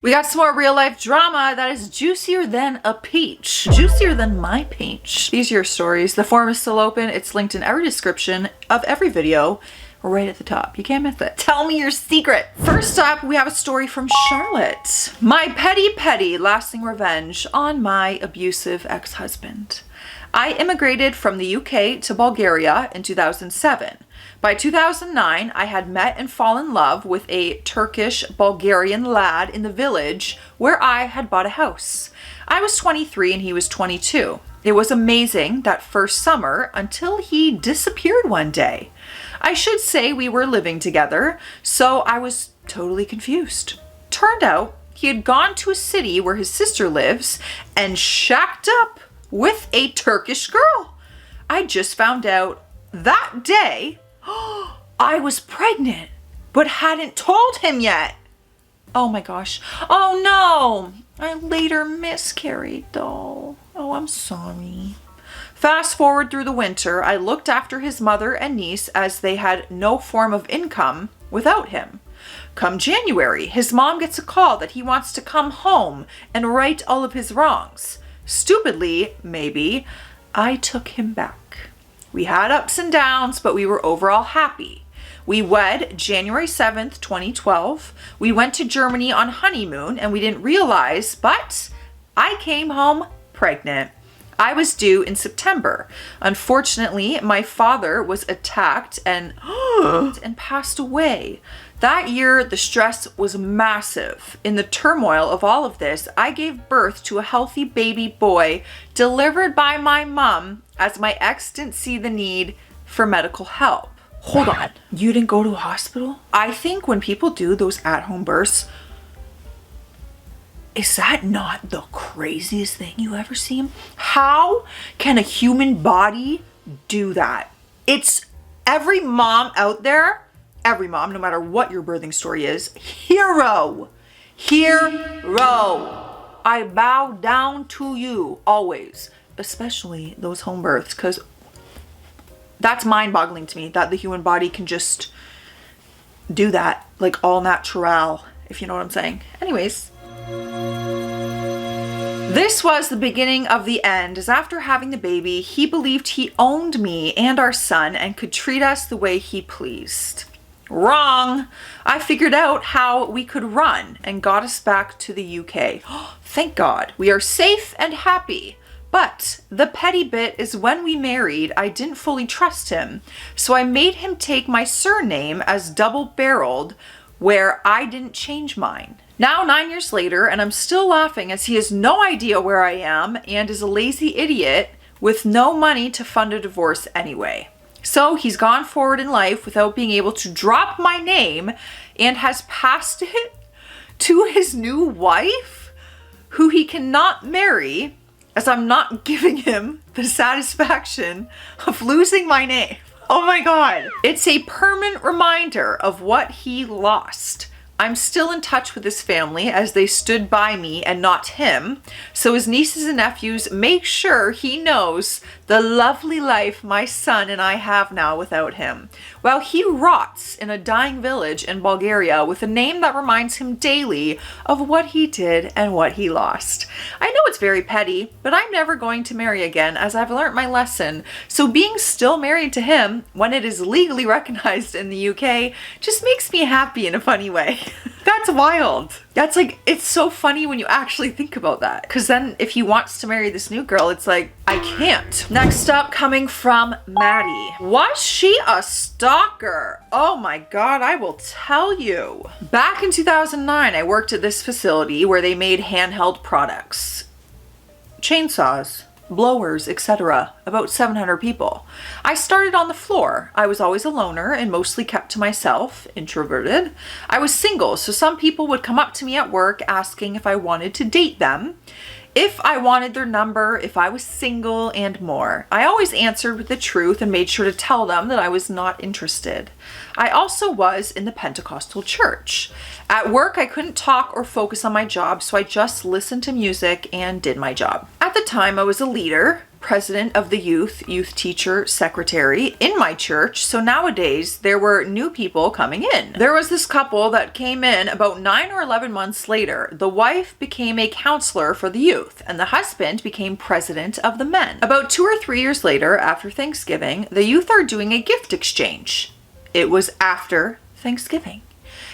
We got some more real life drama that is juicier than a peach. Juicier than my peach. These are your stories. The form is still open. It's linked in every description of every video right at the top. You can't miss it. Tell me your secret. First up, we have a story from Charlotte. My petty lasting revenge on my abusive ex-husband. I immigrated from the UK to Bulgaria in 2007. By 2009, I had met and fallen in love with a Turkish Bulgarian lad in the village where I had bought a house. I was 23 and he was 22. It was amazing that first summer until he disappeared one day. I should say we were living together, so I was totally confused. Turned out he had gone to a city where his sister lives and shacked up with a Turkish girl. I just found out that day I was pregnant, but hadn't told him yet. Oh my gosh. Oh no. I later miscarried though. Oh, I'm sorry. Fast forward through the winter, I looked after his mother and niece as they had no form of income without him. Come January, his mom gets a call that he wants to come home and right all of his wrongs. Stupidly, maybe, I took him back. We had ups and downs, but we were overall happy. We wed January 7th, 2012. We went to Germany on honeymoon and we didn't realize, but I came home pregnant. I was due in September. Unfortunately, my father was attacked and passed away. That year, the stress was massive. In the turmoil of all of this, I gave birth to a healthy baby boy delivered by my mom as my ex didn't see the need for medical help. Hold on, you didn't go to a hospital? I think when people do those at-home births, is that not the craziest thing you ever seen? How can a human body do that? It's every mom out there, every mom, no matter what your birthing story is, hero. I bow down to you always, especially those home births, because that's mind-boggling to me that the human body can just do that, like all natural, if you know what I'm saying. Anyways. This was the beginning of the end, as after having the baby, he believed he owned me and our son and could treat us the way he pleased. Wrong. I figured out how we could run and got us back to the UK. Thank God. We are safe and happy. But the petty bit is when we married, I didn't fully trust him. So I made him take my surname as double-barreled, where I didn't change mine. Now 9 years later, and I'm still laughing as he has no idea where I am and is a lazy idiot with no money to fund a divorce anyway. So he's gone forward in life without being able to drop my name and has passed it to his new wife, who he cannot marry, as I'm not giving him the satisfaction of losing my name. Oh my God. It's a permanent reminder of what he lost. I'm still in touch with his family as they stood by me and not him, so his nieces and nephews make sure he knows the lovely life my son and I have now without him, while he rots in a dying village in Bulgaria with a name that reminds him daily of what he did and what he lost. I know it's very petty, but I'm never going to marry again as I've learned my lesson, so being still married to him when it is legally recognized in the UK just makes me happy in a funny way. That's wild. That's like, it's so funny when you actually think about that. Because then if he wants to marry this new girl, it's like, I can't. Next up, coming from Maddie. Was she a stalker? Oh my God, I will tell you. Back in 2009, I worked at this facility where they made handheld products. Chainsaws, blowers, etc. About 700 people. I started on the floor. I was always a loner and mostly kept to myself, introverted. I was single, so some people would come up to me at work asking if I wanted to date them, if I wanted their number, if I was single, and more. I always answered with the truth and made sure to tell them that I was not interested. I also was in the Pentecostal church. At work, I couldn't talk or focus on my job, so I just listened to music and did my job. At the time, I was a leader, president of the youth teacher, secretary in my church. So nowadays there were new people coming in. There was this couple that came in about 9 or 11 months later. The wife became a counselor for the youth and the husband became president of the men. About 2 or 3 years later, after Thanksgiving, the youth are doing a gift exchange. It was after Thanksgiving.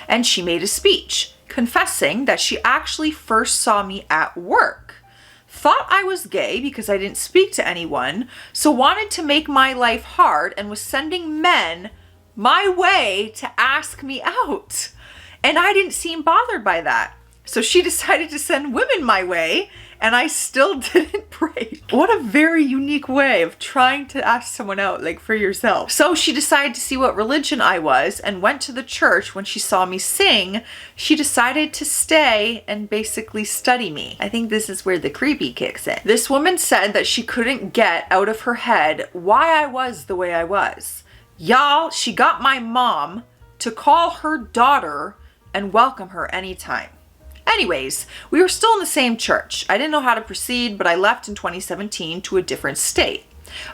And she made a speech confessing that she actually first saw me at work, thought I was gay because I didn't speak to anyone, so wanted to make my life hard and was sending men my way to ask me out. And I didn't seem bothered by that. So she decided to send women my way, and I still didn't break. What a very unique way of trying to ask someone out, like for yourself. So she decided to see what religion I was and went to the church. When she saw me sing, she decided to stay and basically study me. I think this is where the creepy kicks in. This woman said that she couldn't get out of her head why I was the way I was. Y'all, she got my mom to call her daughter and welcome her anytime. Anyways, we were still in the same church. I didn't know how to proceed, but I left in 2017 to a different state.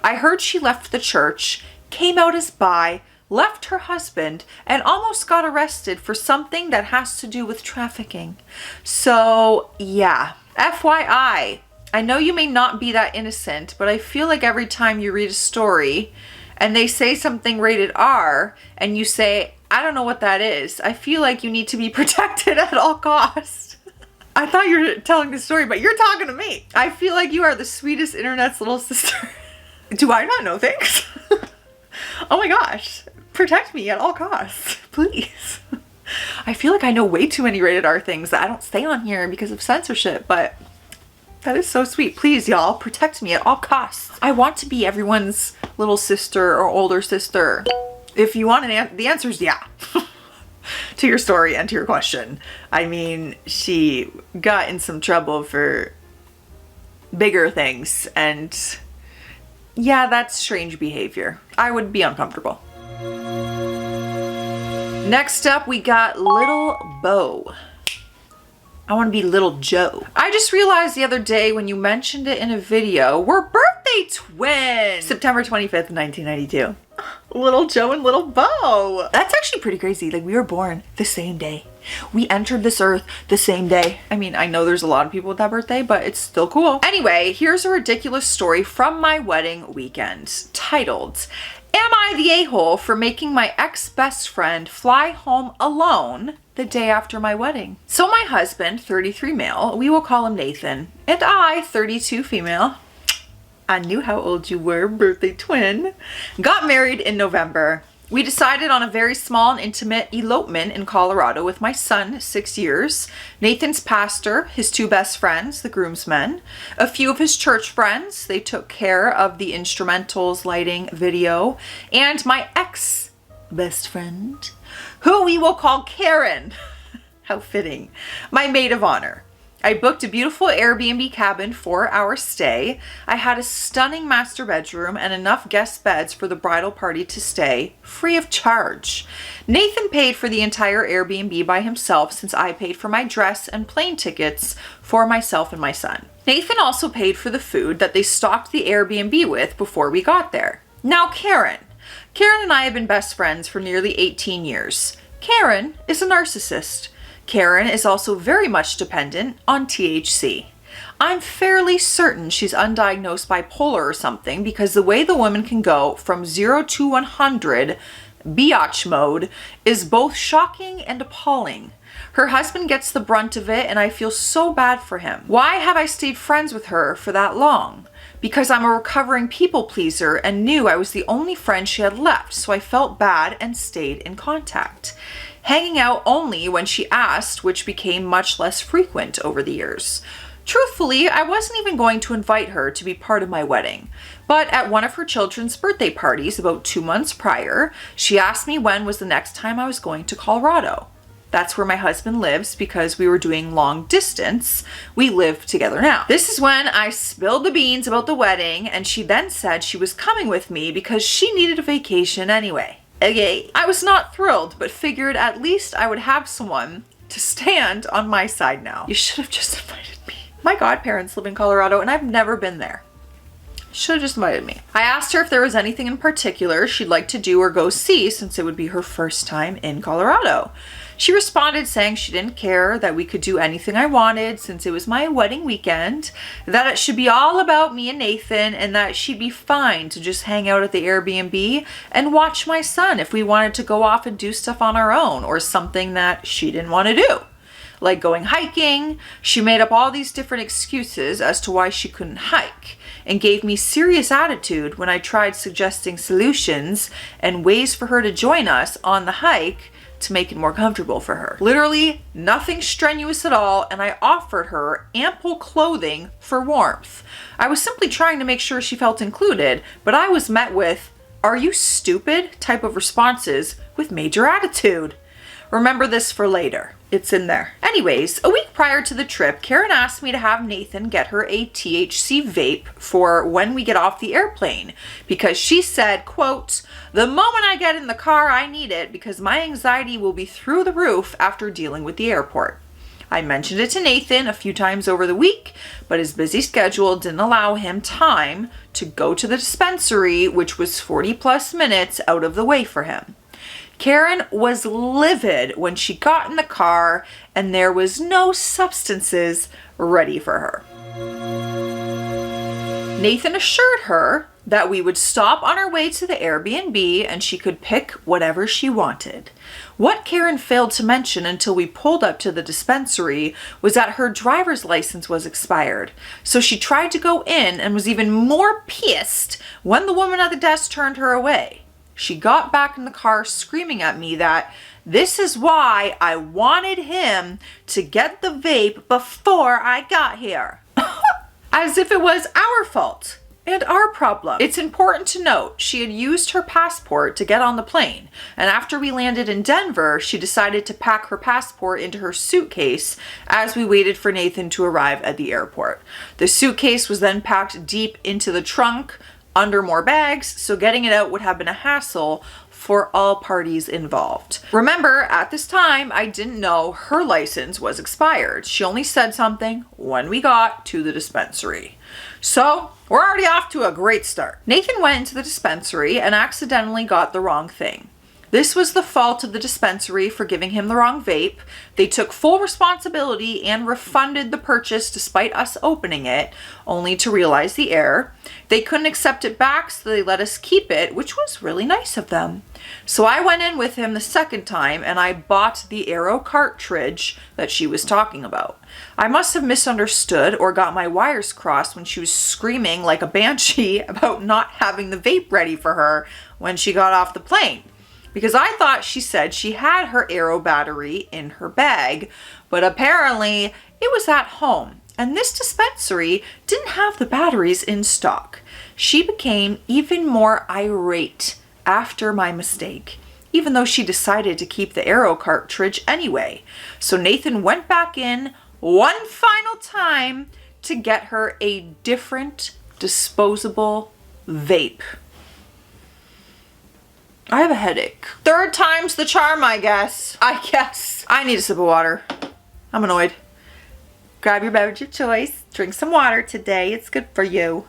I heard she left the church, came out as bi, left her husband, and almost got arrested for something that has to do with trafficking. So yeah, FYI, I know you may not be that innocent, but I feel like every time you read a story and they say something rated R and you say, I don't know what that is, I feel like you need to be protected at all costs. I thought you were telling the story, but you're talking to me. I feel like you are the sweetest internet's little sister. Do I not know things? Oh my gosh. Protect me at all costs, please. I feel like I know way too many rated R things that I don't say on here because of censorship, but that is so sweet. Please, y'all, protect me at all costs. I want to be everyone's little sister or older sister. If you want the answer is yeah. To your story and to your question. I mean, she got in some trouble for bigger things, and yeah, that's strange behavior. I would be uncomfortable. Next up, we got Little Bo. I want to be Little Joe. I just realized the other day when you mentioned it in a video, we're birthday twins. September 25th, 1992. Little Joe and Little Bo. That's actually pretty crazy. Like, we were born the same day. We entered this earth the same day. I mean, I know there's a lot of people with that birthday, but it's still cool. Anyway, here's a ridiculous story from my wedding weekend titled, Am I the a-hole for making my ex-best friend fly home alone the day after my wedding? So my husband, 33 male, we will call him Nathan, and I, 32 female, I knew how old you were, birthday twin, got married in November. We decided on a very small and intimate elopement in Colorado with my son, 6 years, Nathan's pastor, his 2 best friends, the groomsmen, a few of his church friends. They took care of the instrumentals, lighting, video, and my ex-best friend, who we will call Karen. How fitting. My maid of honor. I booked a beautiful Airbnb cabin for our stay. I had a stunning master bedroom and enough guest beds for the bridal party to stay free of charge. Nathan paid for the entire Airbnb by himself since I paid for my dress and plane tickets for myself and my son. Nathan also paid for the food that they stocked the Airbnb with before we got there. Now Karen. Karen and I have been best friends for nearly 18 years. Karen is a narcissist. Karen is also very much dependent on THC. I'm fairly certain she's undiagnosed bipolar or something because the way the woman can go from 0 to 100 biatch mode is both shocking and appalling. Her husband gets the brunt of it and I feel so bad for him. Why have I stayed friends with her for that long? Because I'm a recovering people pleaser and knew I was the only friend she had left, so I felt bad and stayed in contact. Hanging out only when she asked, which became much less frequent over the years. Truthfully, I wasn't even going to invite her to be part of my wedding, but at one of her children's birthday parties about 2 months prior, she asked me when was the next time I was going to Colorado. That's where my husband lives because we were doing long distance. We live together now. This is when I spilled the beans about the wedding, and she then said she was coming with me because she needed a vacation anyway. Okay. I was not thrilled, but figured at least I would have someone to stand on my side now. You should have just invited me. My godparents live in Colorado and I've never been there. Should have just invited me. I asked her if there was anything in particular she'd like to do or go see since it would be her first time in Colorado. She responded saying she didn't care, that we could do anything I wanted since it was my wedding weekend, that it should be all about me and Nathan, and that she'd be fine to just hang out at the Airbnb and watch my son if we wanted to go off and do stuff on our own or something that she didn't want to do. Like going hiking. She made up all these different excuses as to why she couldn't hike and gave me serious attitude when I tried suggesting solutions and ways for her to join us on the hike to make it more comfortable for her. Literally nothing strenuous at all, and I offered her ample clothing for warmth. I was simply trying to make sure she felt included, but I was met with, "Are you stupid?" type of responses with major attitude. Remember this for later. It's in there. Anyways, a week prior to the trip, Karen asked me to have Nathan get her a THC vape for when we get off the airplane because she said, quote, "The moment I get in the car, I need it because my anxiety will be through the roof after dealing with the airport." I mentioned it to Nathan a few times over the week, but his busy schedule didn't allow him time to go to the dispensary, which was 40 plus minutes out of the way for him. Karen was livid when she got in the car and there was no substances ready for her. Nathan assured her that we would stop on our way to the Airbnb and she could pick whatever she wanted. What Karen failed to mention until we pulled up to the dispensary was that her driver's license was expired. So she tried to go in and was even more pissed when the woman at the desk turned her away. She got back in the car screaming at me that this is why I wanted him to get the vape before I got here. As if it was our fault and our problem. It's important to note she had used her passport to get on the plane, and after we landed in Denver, she decided to pack her passport into her suitcase as we waited for Nathan to arrive at the airport. The suitcase was then packed deep into the trunk under more bags, so getting it out would have been a hassle for all parties involved. Remember, at this time, I didn't know her license was expired. She only said something when we got to the dispensary. So, we're already off to a great start. Nathan went into the dispensary and accidentally got the wrong thing. This was the fault of the dispensary for giving him the wrong vape. They took full responsibility and refunded the purchase despite us opening it, only to realize the error. They couldn't accept it back, so they let us keep it, which was really nice of them. So I went in with him the second time and I bought the Aero cartridge that she was talking about. I must have misunderstood or got my wires crossed when she was screaming like a banshee about not having the vape ready for her when she got off the plane. Because I thought she said she had her Aero battery in her bag, but apparently it was at home, and this dispensary didn't have the batteries in stock. She became even more irate after my mistake, even though she decided to keep the Aero cartridge anyway. So Nathan went back in one final time to get her a different disposable vape. I have a headache. Third time's the charm, I guess. I need a sip of water. I'm annoyed. Grab your beverage of choice. Drink some water today. It's good for you.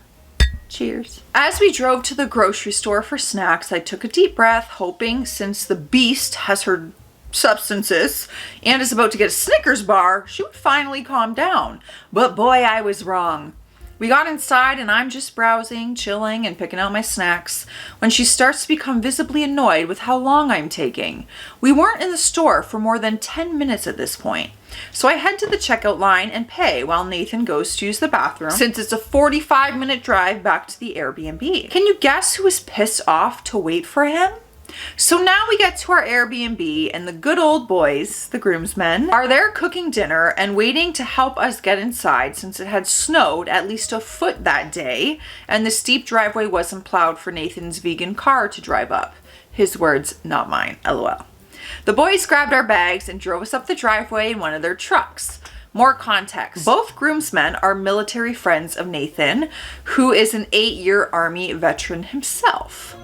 Cheers. As we drove to the grocery store for snacks, I took a deep breath, hoping since the beast has her substances and is about to get a Snickers bar, she would finally calm down. But boy, I was wrong. We got inside and I'm just browsing, chilling, and picking out my snacks when she starts to become visibly annoyed with how long I'm taking. We weren't in the store for more than 10 minutes at this point. So I head to the checkout line and pay while Nathan goes to use the bathroom since it's a 45-minute drive back to the Airbnb. Can you guess who was pissed off to wait for him? So now we get to our Airbnb and the good old boys, the groomsmen, are there cooking dinner and waiting to help us get inside since it had snowed at least a foot that day and the steep driveway wasn't plowed for Nathan's vegan car to drive up. His words, not mine, LOL. The boys grabbed our bags and drove us up the driveway in one of their trucks. More context. Both groomsmen are military friends of Nathan, who is an 8-year Army veteran himself.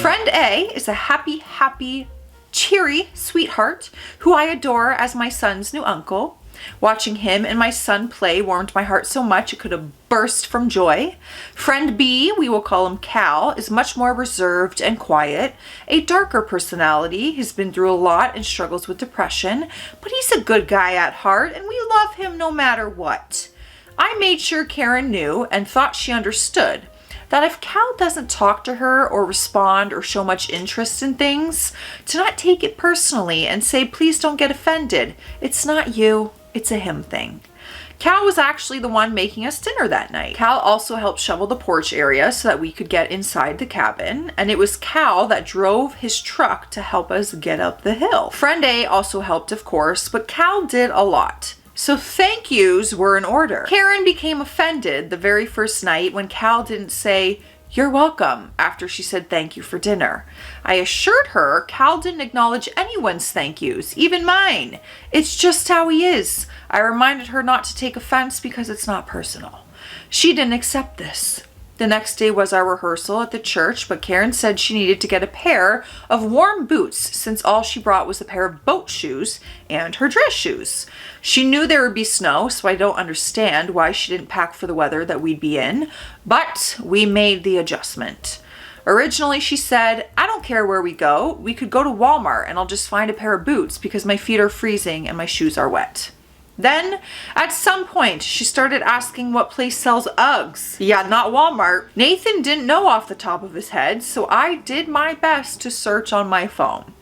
Friend A is a happy, cheery sweetheart who I adore as my son's new uncle. Watching him and my son play warmed my heart so much it could have burst from joy. Friend B, we will call him Cal, is much more reserved and quiet, a darker personality. He's been through a lot and struggles with depression, but he's a good guy at heart and we love him no matter what. I made sure Karen knew and thought she understood that if Cal doesn't talk to her or respond or show much interest in things, to not take it personally and say, please don't get offended. It's not you, it's a him thing. Cal was actually the one making us dinner that night. Cal also helped shovel the porch area so that we could get inside the cabin, and it was Cal that drove his truck to help us get up the hill. Friend A also helped, of course, but Cal did a lot. So thank yous were in order. Karen became offended the very first night when Cal didn't say, "You're welcome," after she said thank you for dinner. I assured her Cal didn't acknowledge anyone's thank yous, even mine. It's just how he is. I reminded her not to take offense because it's not personal. She didn't accept this. The next day was our rehearsal at the church, but Karen said she needed to get a pair of warm boots since all she brought was a pair of boat shoes and her dress shoes. She knew there would be snow, so I don't understand why she didn't pack for the weather that we'd be in, but we made the adjustment. Originally, she said, I don't care where we go. We could go to Walmart and I'll just find a pair of boots because my feet are freezing and my shoes are wet. Then, at some point, she started asking what place sells Uggs. Yeah, not Walmart. Nathan didn't know off the top of his head, so I did my best to search on my phone.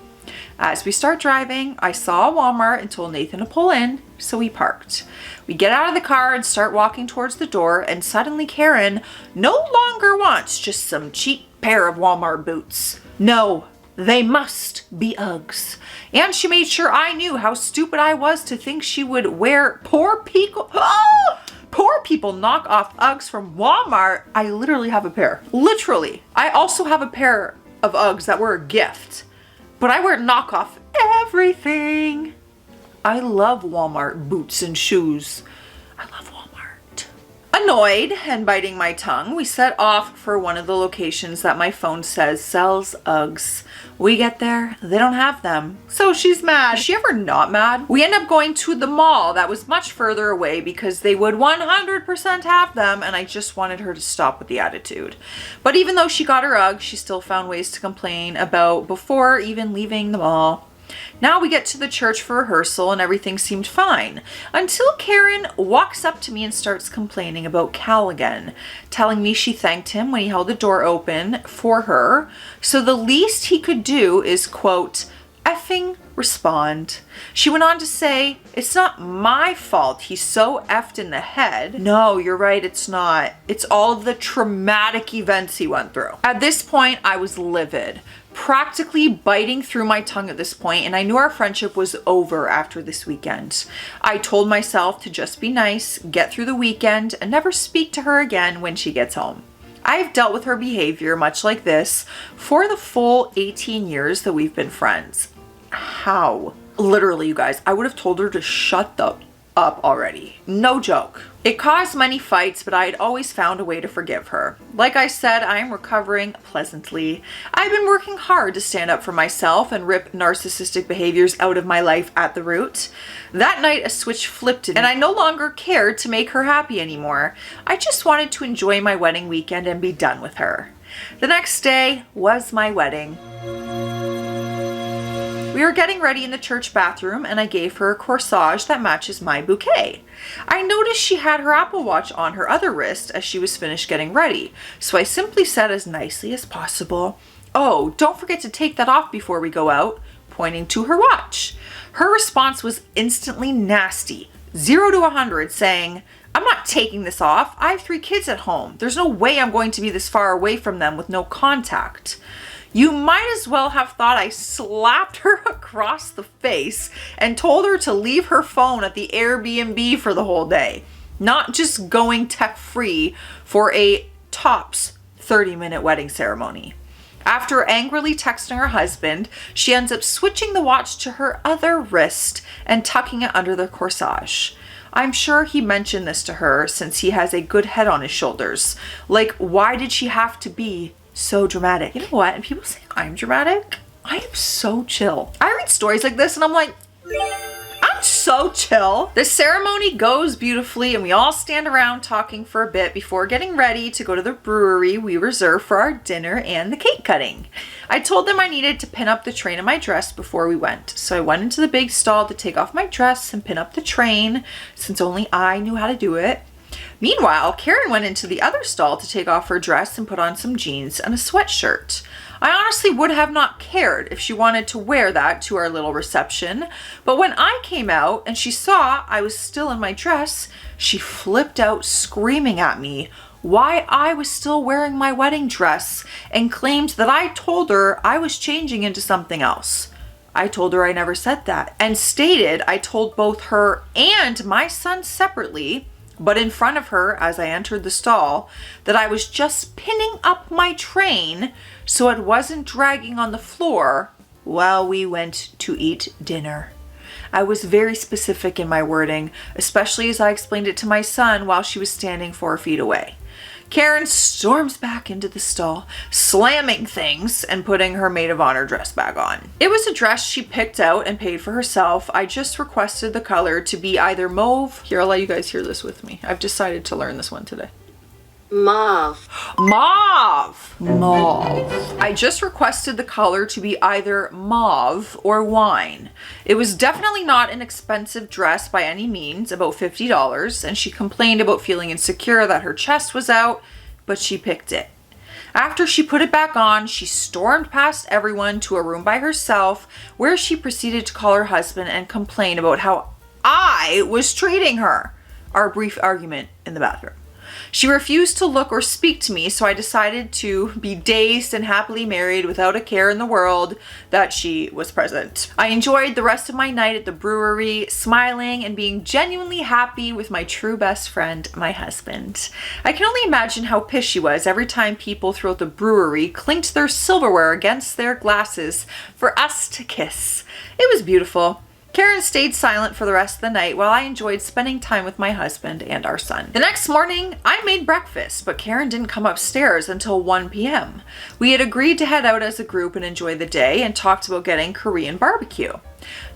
As we start driving, I saw a Walmart and told Nathan to pull in, so we parked. We get out of the car and start walking towards the door, and suddenly Karen no longer wants just some cheap pair of Walmart boots. No, they must be Uggs. And she made sure I knew how stupid I was to think she would wear poor people knock off Uggs from Walmart. I literally have a pair. Literally. I also have a pair of Uggs that were a gift. But I wear knockoff everything. I love Walmart boots and shoes. I love Walmart. Annoyed and biting my tongue, we set off for one of the locations that my phone says sells Uggs. We get there, they don't have them. So she's mad. Is she ever not mad? We end up going to the mall that was much further away because they would 100% have them, and I just wanted her to stop with the attitude. But even though she got her Uggs, she still found ways to complain about before even leaving the mall. Now we get to the church for rehearsal and everything seemed fine until Karen walks up to me and starts complaining about Cal again, telling me she thanked him when he held the door open for her. So the least he could do is, quote, effing respond. She went on to say, it's not my fault he's so effed in the head. No, you're right, it's not. It's all of the traumatic events he went through. At this point, I was livid, practically biting through my tongue at this point, and I knew our friendship was over after this weekend. I told myself to just be nice, get through the weekend, and never speak to her again when she gets home. I've dealt with her behavior much like this for the full 18 years that we've been friends. How? Literally, you guys, I would have told her to shut up already. No joke. It caused many fights, but I had always found a way to forgive her. Like I said, I am recovering pleasantly. I've been working hard to stand up for myself and rip narcissistic behaviors out of my life at the root. That night, a switch flipped and I no longer cared to make her happy anymore. I just wanted to enjoy my wedding weekend and be done with her. The next day was my wedding. We were getting ready in the church bathroom and I gave her a corsage that matches my bouquet. I noticed she had her Apple Watch on her other wrist as she was finished getting ready, so I simply said as nicely as possible, "Oh, don't forget to take that off before we go out," pointing to her watch. Her response was instantly nasty, 0 to 100, saying, "I'm not taking this off. I have 3 kids at home. There's no way I'm going to be this far away from them with no contact." You might as well have thought I slapped her across the face and told her to leave her phone at the Airbnb for the whole day, not just going tech-free for a tops 30-minute wedding ceremony. After angrily texting her husband, she ends up switching the watch to her other wrist and tucking it under the corsage. I'm sure he mentioned this to her since he has a good head on his shoulders. Like, why did she have to be so dramatic? You know what? And people say I'm dramatic. I am so chill. I read stories like this and I'm like, I'm so chill. The ceremony goes beautifully and we all stand around talking for a bit before getting ready to go to the brewery we reserved for our dinner and the cake cutting. I told them I needed to pin up the train of my dress before we went. So I went into the big stall to take off my dress and pin up the train, since only I knew how to do it. Meanwhile, Karen went into the other stall to take off her dress and put on some jeans and a sweatshirt. I honestly would have not cared if she wanted to wear that to our little reception, but when I came out and she saw I was still in my dress, she flipped out screaming at me why I was still wearing my wedding dress and claimed that I told her I was changing into something else. I told her I never said that and stated I told both her and my son separately, but in front of her as I entered the stall, that I was just pinning up my train so it wasn't dragging on the floor while we went to eat dinner. I was very specific in my wording, especially as I explained it to my son while she was standing 4 feet away. Karen storms back into the stall, slamming things and putting her maid of honor dress back on. It was a dress she picked out and paid for herself. I just requested the color to be either mauve. Here, I'll let you guys hear this with me. I've decided to learn this one today. Mauve. Mauve. Mauve. I just requested the color to be either mauve or wine. It was definitely not an expensive dress by any means, about $50, and she complained about feeling insecure that her chest was out, but she picked it. After she put it back on, she stormed past everyone to a room by herself where she proceeded to call her husband and complain about how I was treating her. Our brief argument in the bathroom. She refused to look or speak to me, so I decided to be dazed and happily married without a care in the world that she was present. I enjoyed the rest of my night at the brewery, smiling and being genuinely happy with my true best friend, my husband. I can only imagine how pissed she was every time people throughout the brewery clinked their silverware against their glasses for us to kiss. It was beautiful. Karen stayed silent for the rest of the night while I enjoyed spending time with my husband and our son. The next morning, I made breakfast, but Karen didn't come upstairs until 1 p.m. We had agreed to head out as a group and enjoy the day and talked about getting Korean barbecue.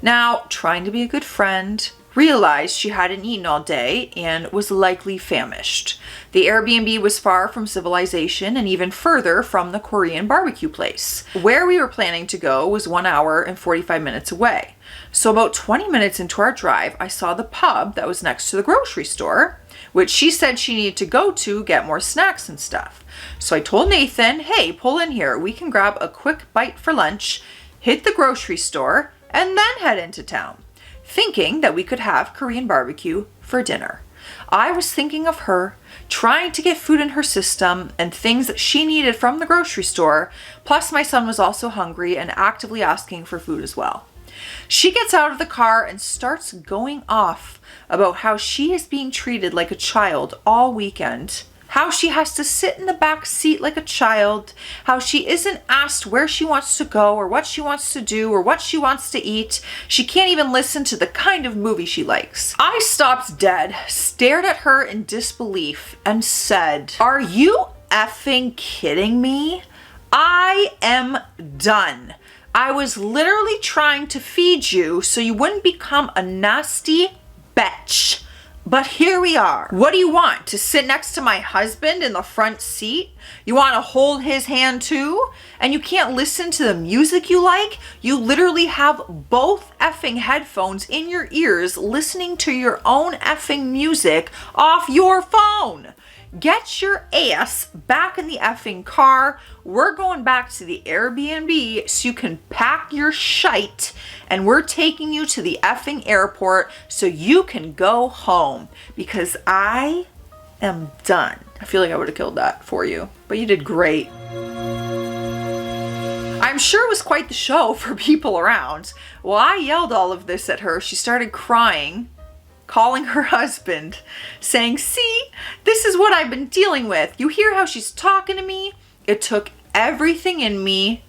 Now, trying to be a good friend, realized she hadn't eaten all day and was likely famished. The Airbnb was far from civilization and even further from the Korean barbecue place. Where we were planning to go was 1 hour and 45 minutes away. So about 20 minutes into our drive, I saw the pub that was next to the grocery store, which she said she needed to go to get more snacks and stuff. So I told Nathan, hey, pull in here. We can grab a quick bite for lunch, hit the grocery store, and then head into town, thinking that we could have Korean barbecue for dinner. I was thinking of her, trying to get food in her system and things that she needed from the grocery store, plus my son was also hungry and actively asking for food as well. She gets out of the car and starts going off about how she is being treated like a child all weekend, how she has to sit in the back seat like a child, how she isn't asked where she wants to go or what she wants to do or what she wants to eat. She can't even listen to the kind of movie she likes. I stopped dead, stared at her in disbelief, and said, "Are you effing kidding me? I am done. I was literally trying to feed you so you wouldn't become a nasty bitch. But here we are. What do you want? To sit next to my husband in the front seat? You want to hold his hand too? And you can't listen to the music you like? You literally have both effing headphones in your ears listening to your own effing music off your phone. Get your ass back in the effing car. We're going back to the Airbnb so you can pack your shite, and we're taking you to the effing airport so you can go home because I am done." I feel like I would have killed that for you, but you did great. I'm sure it was quite the show for people around. While I yelled all of this at her, she started crying, calling her husband, saying, "See, this is what I've been dealing with. You hear how she's talking to me?" It took everything in me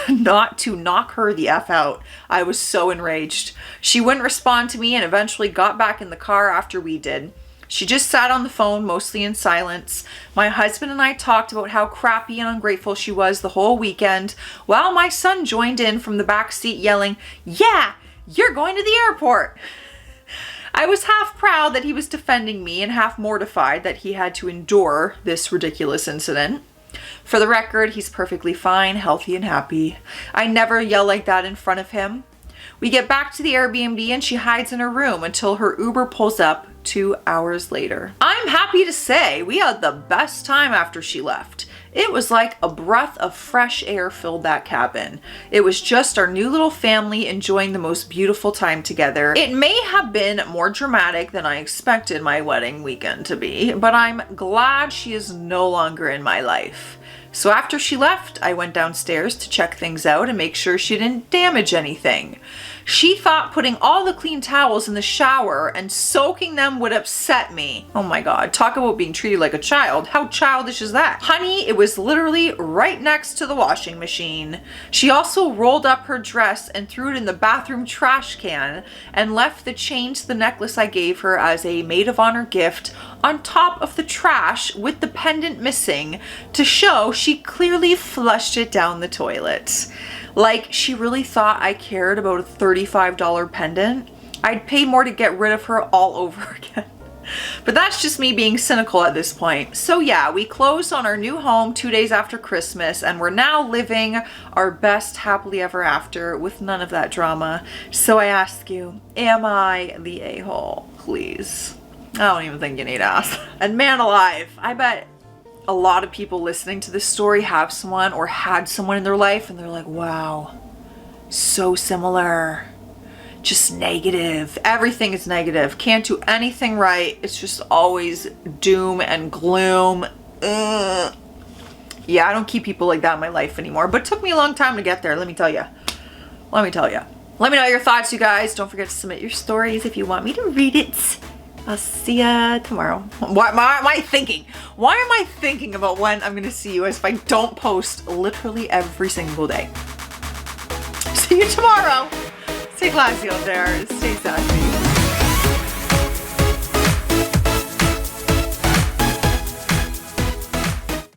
not to knock her the F out. I was so enraged. She wouldn't respond to me and eventually got back in the car after we did. She just sat on the phone, mostly in silence. My husband and I talked about how crappy and ungrateful she was the whole weekend, while my son joined in from the back seat yelling, "Yeah, you're going to the airport." I was half proud that he was defending me and half mortified that he had to endure this ridiculous incident. For the record, he's perfectly fine, healthy, and happy. I never yell like that in front of him. We get back to the Airbnb and she hides in her room until her Uber pulls up 2 hours later. I'm happy to say we had the best time after she left. It was like a breath of fresh air filled that cabin. It was just our new little family enjoying the most beautiful time together. It may have been more dramatic than I expected my wedding weekend to be, but I'm glad she is no longer in my life. So after she left, I went downstairs to check things out and make sure she didn't damage anything. She thought putting all the clean towels in the shower and soaking them would upset me. Oh my God, talk about being treated like a child. How childish is that? Honey, it was literally right next to the washing machine. She also rolled up her dress and threw it in the bathroom trash can and left the chain to the necklace I gave her as a maid of honor gift on top of the trash with the pendant missing to show she clearly flushed it down the toilet. Like she really thought I cared about a $35 pendant. I'd pay more to get rid of her all over again. But that's just me being cynical at this point. So yeah, we closed on our new home 2 days after Christmas and we're now living our best happily ever after with none of that drama. So I ask you, am I the a-hole? Please. I don't even think you need to ask. And man alive, I bet a lot of people listening to this story have someone or had someone in their life and they're like, wow, so similar. Just negative. Everything is negative. Can't do anything right. It's just always doom and gloom. Ugh. Yeah, I don't keep people like that in my life anymore, but it took me a long time to get there, let me tell you. Let me know your thoughts, you guys. Don't forget to submit your stories if you want me to read it. I'll see ya tomorrow. Why am I thinking? Why am I thinking about when I'm gonna see you as if I don't post literally every single day? See you tomorrow. Stay classy out there. Stay sassy.